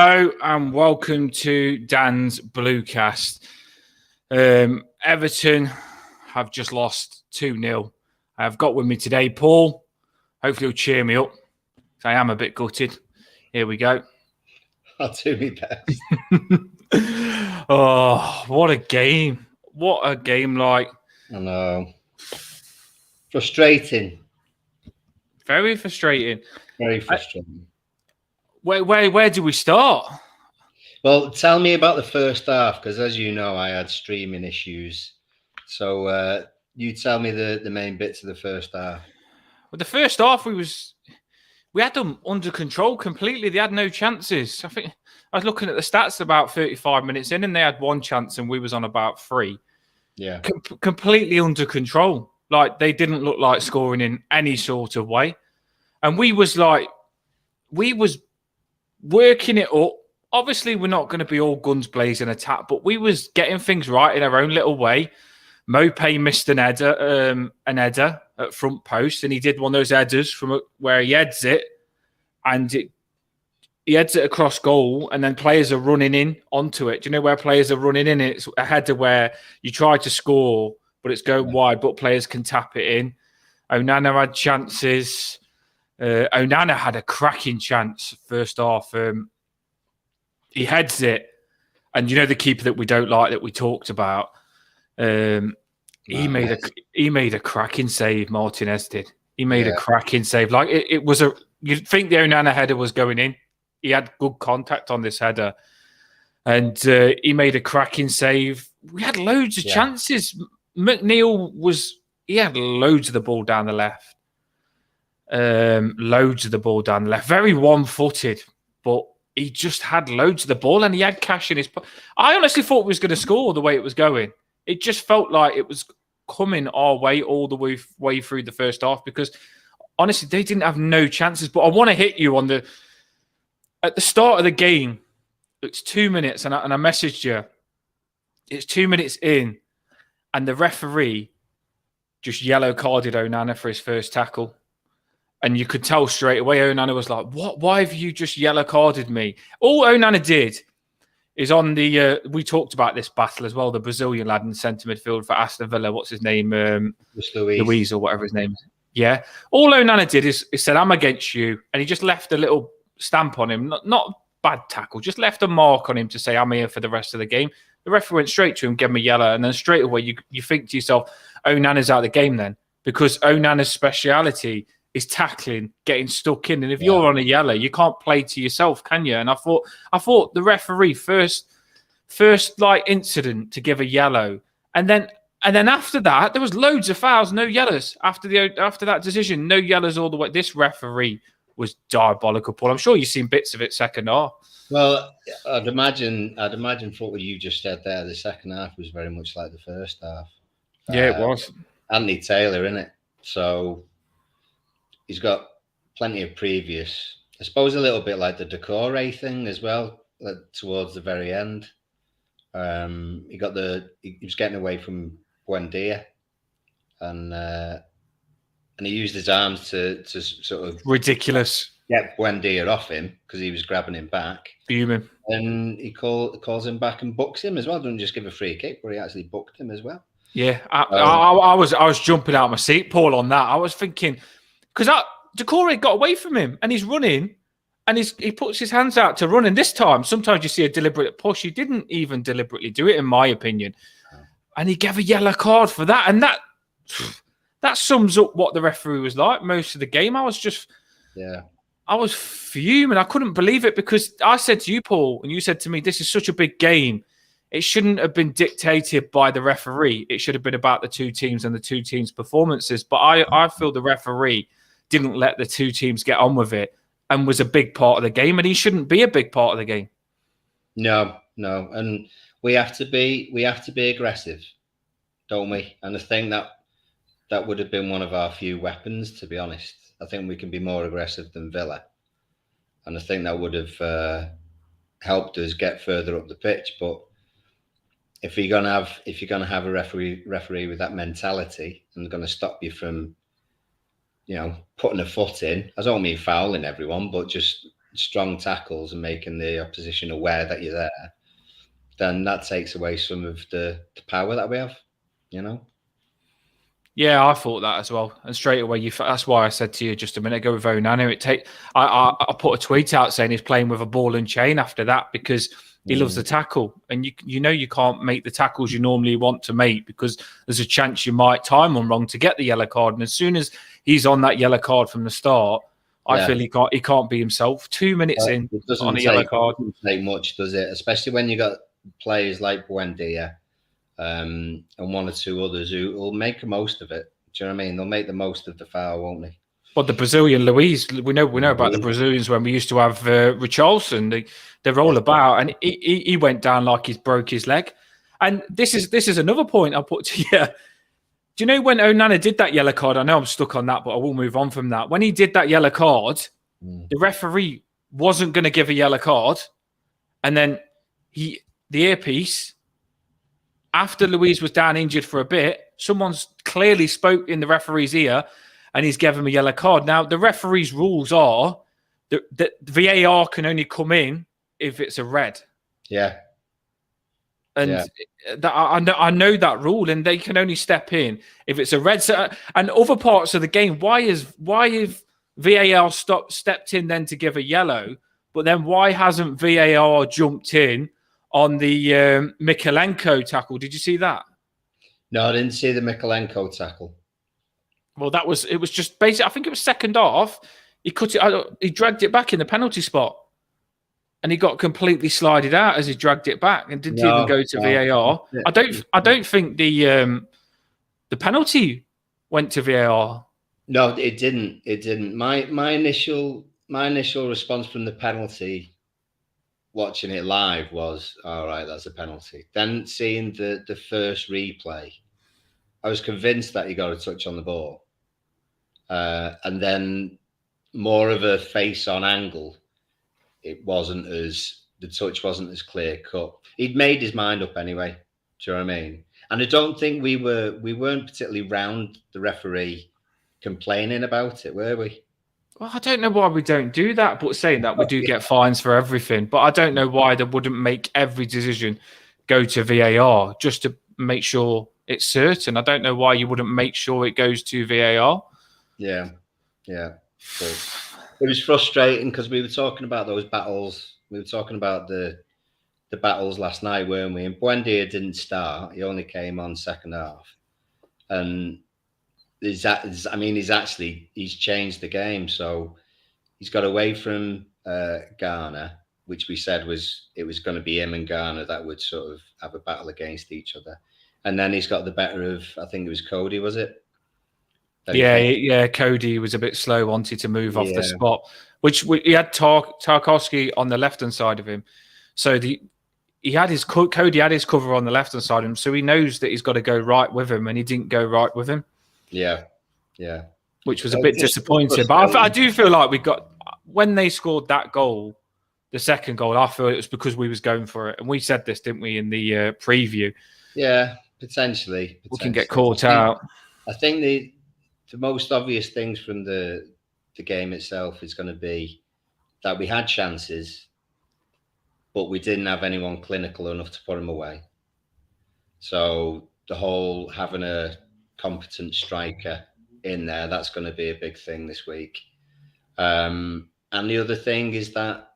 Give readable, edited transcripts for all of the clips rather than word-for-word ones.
Hello and welcome to Dan's Bluecast. Everton have just lost 2-0. I've got with me today Paul. Hopefully he'll cheer me up. I am a bit gutted. Here we go. I'll do my best. Oh, what a game. What a game like. I know. Frustrating. Very frustrating. Very frustrating. Where do we start? Well, tell me about the first half, because as you know, I had streaming issues. So you tell me the main bits of the first half. Well, the first half we had them under control completely. They had no chances. I think I was looking at the stats about 35 minutes in, and they had one chance, and we was on about 3. Yeah, completely under control. Like they didn't look like scoring in any sort of way, and we was working it up. Obviously, we're not going to be all guns blazing attack, but we was getting things right in our own little way. Mopé missed an header at front post, and he did one of those headers from where he heads it, and he heads it across goal, and then players are running in onto it. Do you know where players are running in? It's a header where you try to score, but it's going wide, but players can tap it in. Onana had chances. Onana had a cracking chance first half. He heads it, and you know the keeper that we don't like that we talked about. He made a cracking save. Martinez did. He made a cracking save. Like it was you'd think the Onana header was going in. He had good contact on this header, and he made a cracking save. We had loads of chances. McNeil he had loads of the ball down the left. Loads of the ball down the left. Very one-footed, but he just had loads of the ball, and he had cash in his. I honestly thought we was going to score the way it was going. It just felt like it was coming our way all the way through the first half, because honestly, they didn't have no chances. But I want to hit you on at the start of the game. It's 2 minutes, and I messaged you. It's 2 minutes in, and the referee just yellow carded Onana for his first tackle. And you could tell straight away Onana was like, "What? Why have you just yellow carded me?" All Onana did is on the we talked about this battle as well. The Brazilian lad in centre midfield for Aston Villa. What's his name? Luis or whatever his name is. Yeah. All Onana did is said, "I'm against you," and he just left a little stamp on him. Not bad tackle, just left a mark on him to say, "I'm here for the rest of the game." The referee went straight to him, gave him a yellow, and then straight away you think to yourself, Onana's out of the game then, because Onana's speciality is tackling, getting stuck in. And if you're on a yellow, you can't play to yourself, can you? And I thought the referee first like incident to give a yellow. And then after that, there was loads of fouls, no yellows. After that decision, no yellows all the way. This referee was diabolical, Paul. I'm sure you've seen bits of it second half. Well, I'd imagine for what you just said there, the second half was very much like the first half. Yeah, it was. Anthony Taylor, innit? So he's got plenty of previous, I suppose, a little bit like the Decore thing as well, towards the very end. He was getting away from Buendia, and he used his arms to sort of ridiculous get Buendia off him because he was grabbing him back. Fuming. And he calls him back and books him as well. Doesn't just give a free kick, but he actually booked him as well. Yeah, I was jumping out of my seat, Paul, on that. I was thinking, because Decore got away from him, and he's running, and he puts his hands out to run. And this time, sometimes you see a deliberate push. He didn't even deliberately do it, in my opinion. And he gave a yellow card for that. And that sums up what the referee was like most of the game. I was fuming. I couldn't believe it, because I said to you, Paul, and you said to me, this is such a big game. It shouldn't have been dictated by the referee. It should have been about the two teams and the two teams' performances. But I feel the referee didn't let the two teams get on with it and was a big part of the game, and he shouldn't be a big part of the game. No. And we have to be aggressive, don't we? And I think that would have been one of our few weapons, to be honest. I think we can be more aggressive than Villa. And I think that would have helped us get further up the pitch. But if you're gonna have a referee with that mentality and going to stop you from, putting a foot in, I don't mean fouling everyone, but just strong tackles and making the opposition aware that you're there, then that takes away some of the power that we have, you know? Yeah, I thought that as well. And straight away, that's why I said to you just a minute ago with Onana, I put a tweet out saying he's playing with a ball and chain after that because he loves the tackle. And you know you can't make the tackles you normally want to make because there's a chance you might time them wrong to get the yellow card. And as soon as he's on that yellow card from the start, I feel he can't be himself. 2 minutes in on a yellow card. It doesn't take much, does it? Especially when you got players like Buendia and one or two others who will make the most of it. Do you know what I mean? They'll make the most of the foul, won't they? But the Brazilian Luis, we know about the Brazilians when we used to have Richarlison. They're all about, and he went down like he's broke his leg. And this is another point I'll put to you. Do you know when Onana did that yellow card? I know I'm stuck on that, but I will move on from that. When he did that yellow card, the referee wasn't going to give a yellow card, and then the earpiece, after Luis was down injured for a bit, someone's clearly spoke in the referee's ear, and he's given him a yellow card. Now the referee's rules are that VAR can only come in if it's a red. Yeah. And I know that rule, and they can only step in if it's a red. So, and other parts of the game, why have VAR stepped in then to give a yellow, but then why hasn't VAR jumped in on the Mikalenko tackle? Did you see that? No, I didn't see the Mikalenko tackle. Well, it was just basically, I think it was second half. He dragged it back in the penalty spot. And he got completely slided out as he dragged it back and didn't even go to VAR. I don't think the penalty went to VAR. No, it didn't. It didn't. My initial response from the penalty, watching it live, was all right. That's a penalty. Then seeing the first replay, I was convinced that he got a touch on the ball, and then more of a face-on angle. The touch wasn't as clear cut. He'd made his mind up anyway. Do you know what I mean? And I don't think we weren't particularly round the referee complaining about it, were we? Well, I don't know why we don't do that, but saying that we do get fines for everything. But I don't know why they wouldn't make every decision go to VAR just to make sure it's certain. I don't know why you wouldn't make sure it goes to VAR. Yeah. But it was frustrating because we were talking about those battles. We were talking about the battles last night, weren't we? And Buendia didn't start. He only came on second half. And he's changed the game. So he's got away from Ghana, which we said it was going to be him and Ghana that would sort of have a battle against each other. And then he's got the better of, I think it was Cody, was it? Yeah. Cody was a bit slow, wanted to move off the spot, which he had Tarkowski on the left-hand side of him. So Cody had his cover on the left-hand side of him, so he knows that he's got to go right with him, and he didn't go right with him. Yeah. Which was a bit disappointing. But I do feel like when they scored that goal, the second goal, I feel it was because we was going for it. And we said this, didn't we, in the preview? Yeah, potentially. We can get caught out. I think the most obvious things from the game itself is going to be that we had chances, but we didn't have anyone clinical enough to put them away. So the whole having a competent striker in there, that's going to be a big thing this week. And the other thing is that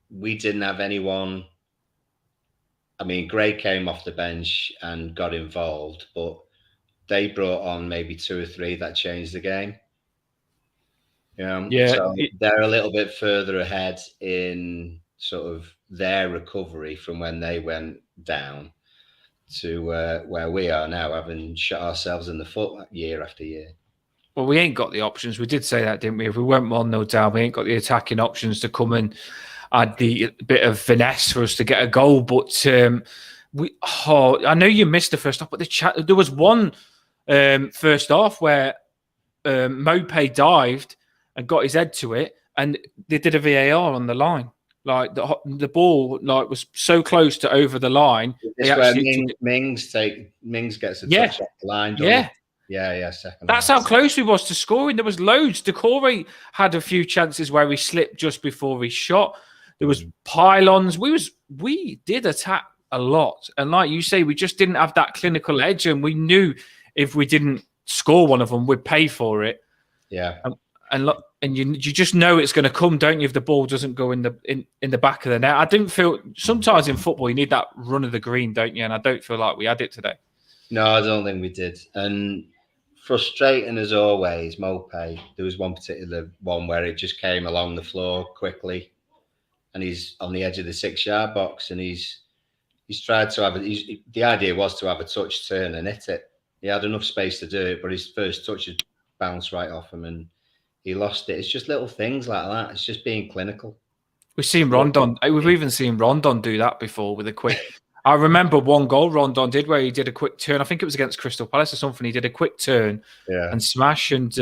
we didn't have anyone. I mean, Gray came off the bench and got involved, but they brought on maybe two or three that changed the game. So they're a little bit further ahead in sort of their recovery from when they went down to where we are now, having shot ourselves in the foot year after year. Well, we ain't got the options. We did say that, didn't we? If we went 1-0 down, we ain't got the attacking options to come and add the bit of finesse for us to get a goal. But I know you missed the first half, but there was one first half where Mope dived and got his head to it, and they did a VAR on the line. Like the ball, was so close to over the line. Mings gets a touch off the line. Yeah, second That's half. how close we was to scoring. There was loads. Decore had a few chances where he slipped just before he shot. There was pylons. We did attack a lot. And like you say, we just didn't have that clinical edge. And we knew if we didn't score one of them, we'd pay for it. Yeah. And you just know it's going to come, don't you? If the ball doesn't go in the back of the net, I didn't feel. Sometimes in football, you need that run of the green, don't you? And I don't feel like we had it today. No, I don't think we did. And frustrating as always, Mopé. There was one particular one where it just came along the floor quickly, and he's on the edge of the 6-yard box, and he's tried to have the idea was to have a touch, turn, and hit it. He had enough space to do it, but his first touch had bounced right off him, and he lost it. It's just little things like that. It's just being clinical. We've seen Rondon. We've even seen Rondon do that before with a quick. I remember one goal Rondon did where he did a quick turn. I think it was against Crystal Palace or something. He did a quick turn and smash. And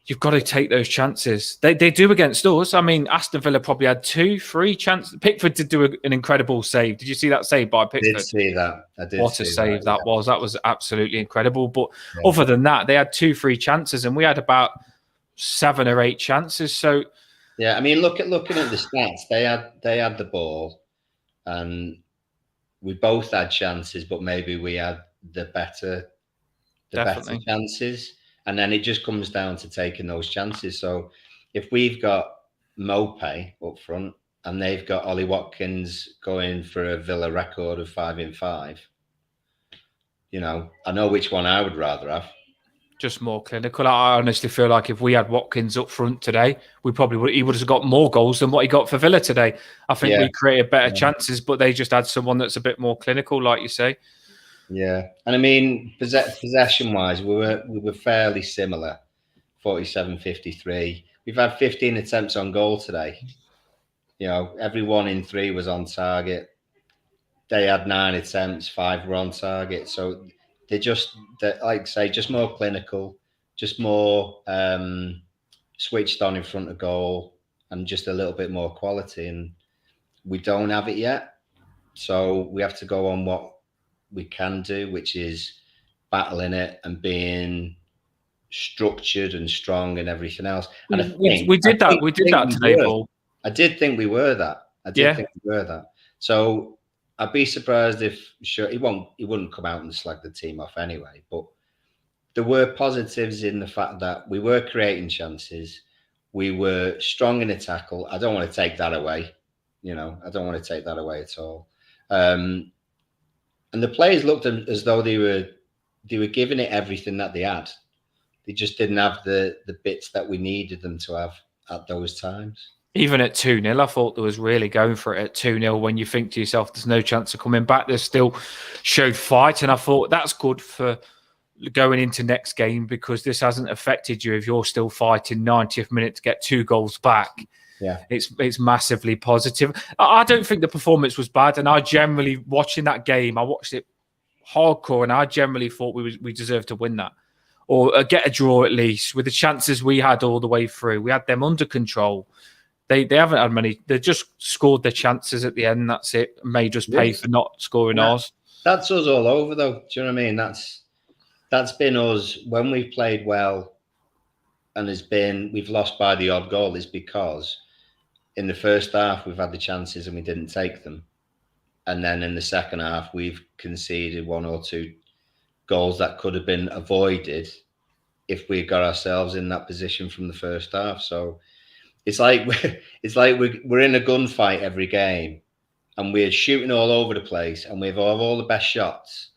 you've got to take those chances. They do against us. I mean, Aston Villa probably had 2-3 chances. Pickford did do an incredible save. Did you see that save by Pickford? I did see that. What a save that was. That was absolutely incredible. But other than that, they had 2-3 chances, and we had about 7 or 8 chances. So yeah, I mean, looking at the stats, they had the ball, and we both had chances, but maybe we had the better chances. And then it just comes down to taking those chances. So if we've got Mopé up front and they've got Ollie Watkins going for a Villa record of 5 in 5, I know which one I would rather have. Just more clinical. I honestly feel like if we had Watkins up front today, he would have got more goals than what he got for Villa today. I think we created better chances, but they just had someone that's a bit more clinical, like you say. Yeah, and I mean, possession-wise, we were fairly similar, 47-53. We've had 15 attempts on goal today. Every 1 in 3 was on target. They had 9 attempts, 5 were on target. So they're like I say, just more clinical, just more switched on in front of goal, and just a little bit more quality. And we don't have it yet, so we have to go on what we can do, which is battling it and being structured and strong and everything else. And we did that today, Paul. I did think we were that. So I'd be surprised if he wouldn't come out and slag the team off anyway. But there were positives in the fact that we were creating chances. We were strong in a tackle. I don't want to take that away. I don't want to take that away at all. And the players looked as though they were giving it everything that they had. They just didn't have the bits that we needed them to have at those times. Even at 2-0, I thought there was really going for it at 2-0 when you think to yourself, there's no chance of coming back. They still showed fight. And I thought that's good for going into next game, because this hasn't affected you if you're still fighting 90th minute to get 2 goals back. Yeah, it's massively positive. I don't think the performance was bad, and I generally, watching that game, I watched it hardcore, and I generally thought we deserved to win that, or get a draw at least, with the chances we had all the way through. We had them under control. They haven't had many. They just scored their chances at the end. That's it. Made us pay for not scoring ours. That's us all over, though. Do you know what I mean? That's been us when we've played well, and we've lost by the odd goal. Is because in the first half, we've had the chances and we didn't take them. And then in the second half, we've conceded 1 or 2 goals that could have been avoided if we got ourselves in that position from the first half. So it's like we're in a gunfight every game, and we're shooting all over the place, and we have all the best shots.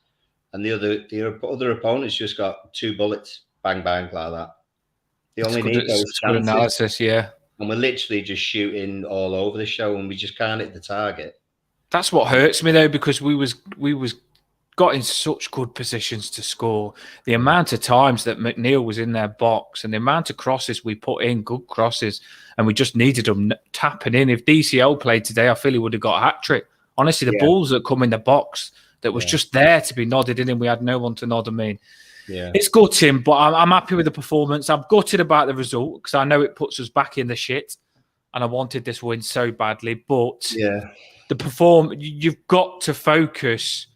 And the other opponents just got 2 bullets, bang, bang, like that. They only need those chances. Good analysis, yeah. And we're literally just shooting all over the show, and we just can't hit the target. That's what hurts me, though, because we was got in such good positions to score. The amount of times that McNeil was in their box, and the amount of crosses we put in, good crosses, and we just needed them tapping in. If DCL played today, I feel he would have got a hat-trick. Honestly, the balls that come in the box that was just there to be nodded in, and we had no one to nod them in. Yeah, it's gutting, but I'm happy with the performance. I'm gutted about the result because I know it puts us back in the shit, and I wanted this win so badly. But you've got to focus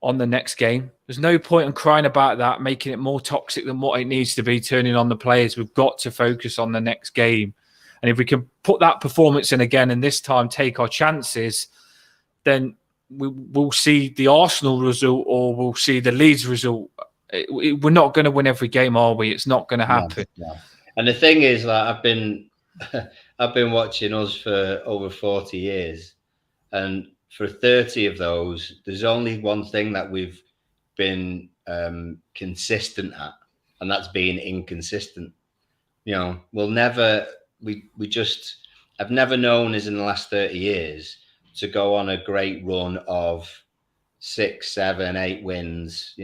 on the next game. There's no point in crying about that, making it more toxic than what it needs to be, turning on the players. We've got to focus on the next game. And if we can put that performance in again and this time take our chances, then we'll see the Arsenal result or we'll see the Leeds result. We're not going to win every game, are we? It's not going to happen. No. And the thing is that I've been watching us for over 40 years, and for 30 of those, there's only one thing that we've been consistent at, and that's being inconsistent. We'll never. I've never known us in the last 30 years to go on a great run of 6, 7, 8 wins,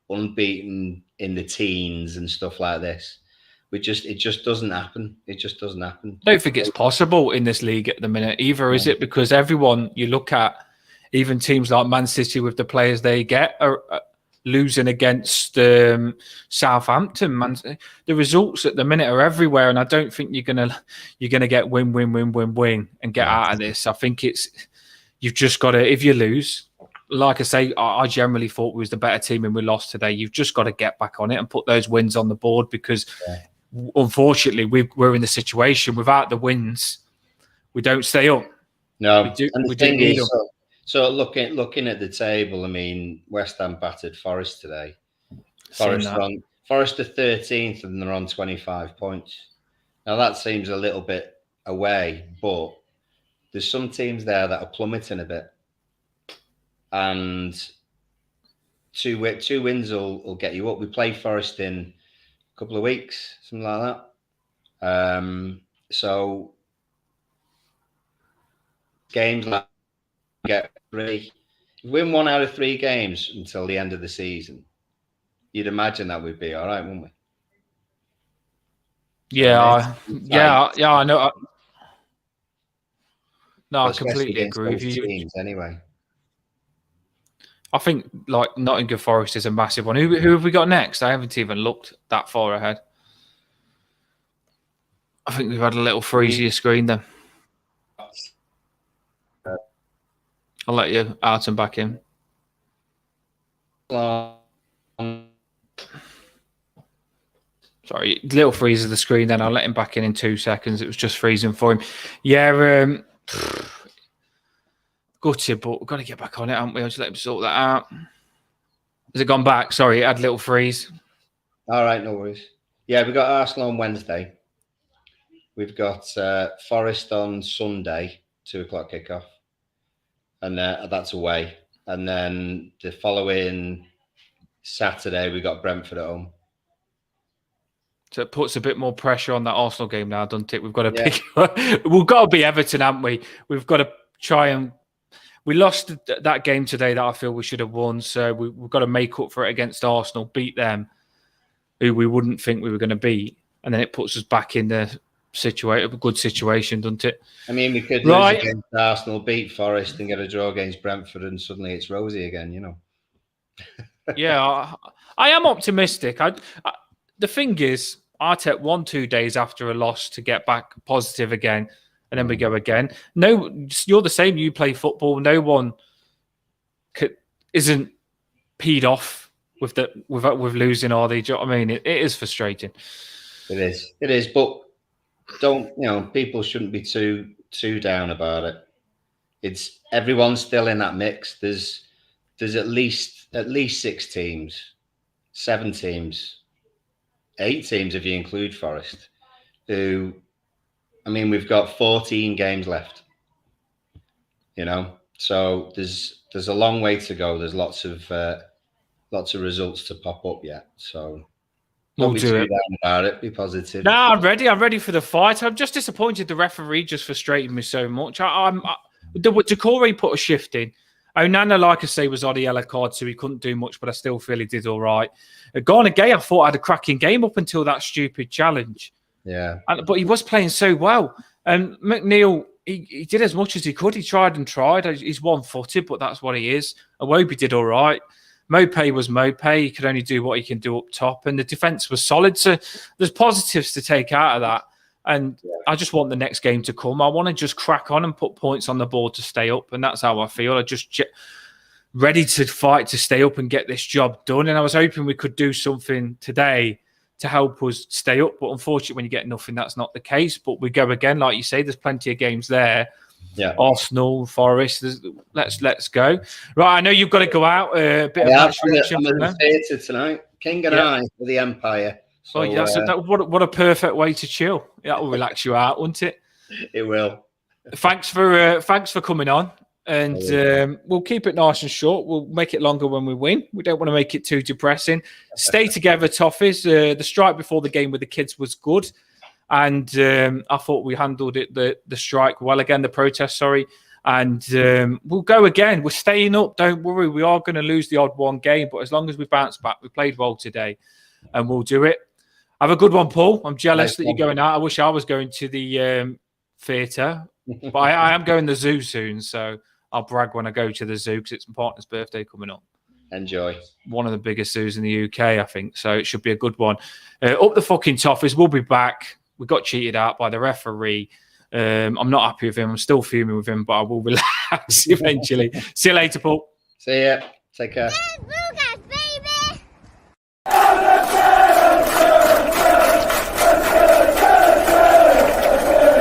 unbeaten in the teens and stuff like this. It just doesn't happen. It just doesn't happen. I don't think it's possible in this league at the minute either, is it? Because everyone you look at, even teams like Man City with the players they get, are losing against Southampton. The results at the minute are everywhere, and I don't think you're gonna get win and get out of this. I think you've just got to, if you lose, like I say, I generally thought we was the better team and we lost today. You've just got to get back on it and put those wins on the board because unfortunately we're in the situation without the wins, we don't stay up. No, and the thing is, so looking at the table, I mean, West Ham battered Forest today. Forest are 13th and they're on 25 points. Now that seems a little bit away, but there's some teams there that are plummeting a bit, and two wins will get you up. We play Forest in a couple of weeks, something like that. So games like get 3, win 1 out of 3 games until the end of the season. You'd imagine that we'd be all right, wouldn't we? Yeah, I know. No, I completely agree with you. Teams, anyway, I think like Nottingham Forest is a massive one. Who have we got next? I haven't even looked that far ahead. I think we've had a little freeze your screen then. I'll let you out and back in. Sorry, little freeze of the screen then. I'll let him back in 2 seconds. It was just freezing for him. Yeah, gutted, but we've got to get back on it, haven't we? I'll just let him sort that out. Has it gone back? Sorry, it had a little freeze. All right, no worries. Yeah, we've got Arsenal on Wednesday. We've got Forest on Sunday, 2:00 kickoff. And that's away. And then the following Saturday, we got Brentford at home. So it puts a bit more pressure on that Arsenal game now, doesn't it? We've got to pick. We've got to be Everton, haven't we? We've got to try and. We lost that game today that I feel we should have won. So we've got to make up for it against Arsenal, beat them, who we wouldn't think we were going to beat, and then it puts us back in the a good situation, doesn't it? I mean, we could lose against Arsenal, beat Forest, and get a draw against Brentford, and suddenly it's rosy again, Yeah, I am optimistic. The thing is, I take 1-2 days after a loss to get back positive again, and then we go again. No, you're the same. You play football. No one isn't peed off with losing, are they? Do you know what I mean? It is frustrating. It is, but people shouldn't be too down about it. It's everyone's still in that mix. There's at least 6 teams, 7 teams, 8 teams if you include Forest. We've got 14 games left. So there's a long way to go. There's lots of results to pop up yet. So. Don't be too down about it. Be positive. No, I'm ready. I'm ready for the fight. I'm just disappointed the referee just frustrated me so much. Decore put a shift in. Onana, like I say, was on a yellow card, so he couldn't do much, but I still feel he did all right. Garner Gay, I thought had a cracking game up until that stupid challenge. Yeah. But he was playing so well. And McNeil, he did as much as he could. He tried. He's one-footed, but that's what he is. Iwobi did all right. Mopé was Mopé. He could only do what he can do up top, and the defence was solid. So there's positives to take out of that. And I just want the next game to come. I want to just crack on and put points on the board to stay up, and that's how I feel. I just ready to fight to stay up and get this job done. And I was hoping we could do something today to help us stay up. But unfortunately, when you get nothing, that's not the case. But we go again, like you say, there's plenty of games there. Yeah. Arsenal, Forest. Let's go. Right, I know you've got to go out. A bit of match reaction. I'm in the theatre tonight. King and I for the Empire. So, what a perfect way to chill. That will relax you out, won't it? It will. Thanks for coming on. And we'll keep it nice and short. We'll make it longer when we win. We don't want to make it too depressing. Stay together, Toffees. The strike before the game with the kids was good. And I thought we handled it, the strike well again, the protest, sorry. And we'll go again. We're staying up. Don't worry. We are going to lose the odd one game. But as long as we bounce back, we played well today. And we'll do it. Have a good one, Paul. I'm jealous that you're going out. I wish I was going to the theatre. But I am going to the zoo soon. So I'll brag when I go to the zoo because it's my partner's birthday coming up. Enjoy. One of the biggest zoos in the UK, I think. So it should be a good one. Up the fucking Toffees. We'll be back. We got cheated out by the referee. I'm not happy with him. I'm still fuming with him, but I will relax eventually. See you later, Paul. See ya. Take care.